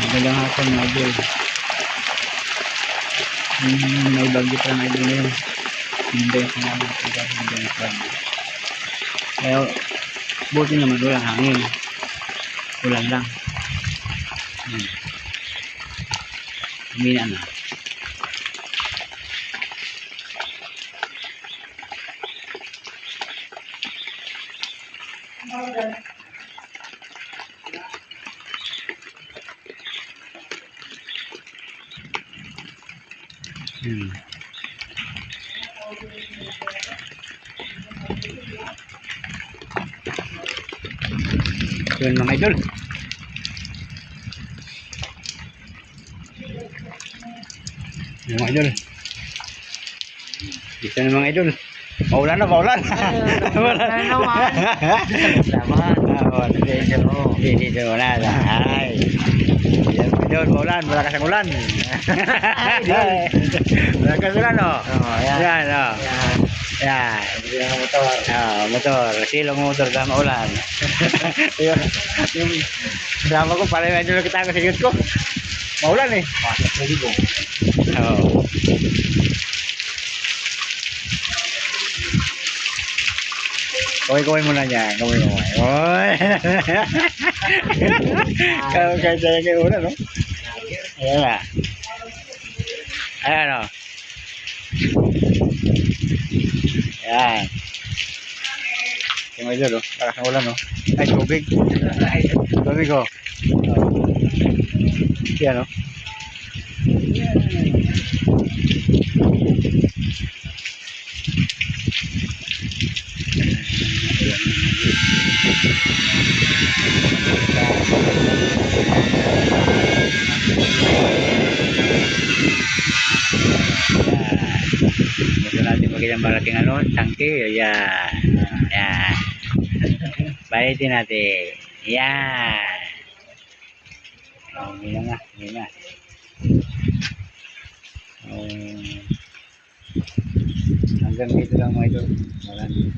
Magandang hapon mga idol. May bagyo pa mga idol ngayon. Hindi ako naman ito. Hindi ako naman. Kaya buti naman walang hangin. Ulan lang. Humina na. Yun mga idol. Yun mga idol. Dito na mga idol. Maulan na, maulan. Maulan na naman. Salamat. Dito na. Ay. Yan mga idol, maulan. Malakas ang ulan. Malakas ulan, o. Yan, o. Yan. Yung motor. Motor. Silong motor sa maulan. Yung drama ko, parang medyo nakita ko sa likod ko. Maulan eh. Oo. Kaway-kaway muna niya. Kaway-kaway. Oy. Kaway tayo kayo una, no? Ayan na. Ayan, o. Ayan. Yung mga idol, lakas ng ulan, no? Ay, tubig. Tubig, o. Yan, o. Gusto natin magiging malaking ano, tangke. Ayan. Ayan. Balitin natin. Ayan. Hindi na nga. Hindi na. Hanggang dito lang mga idol. Maraming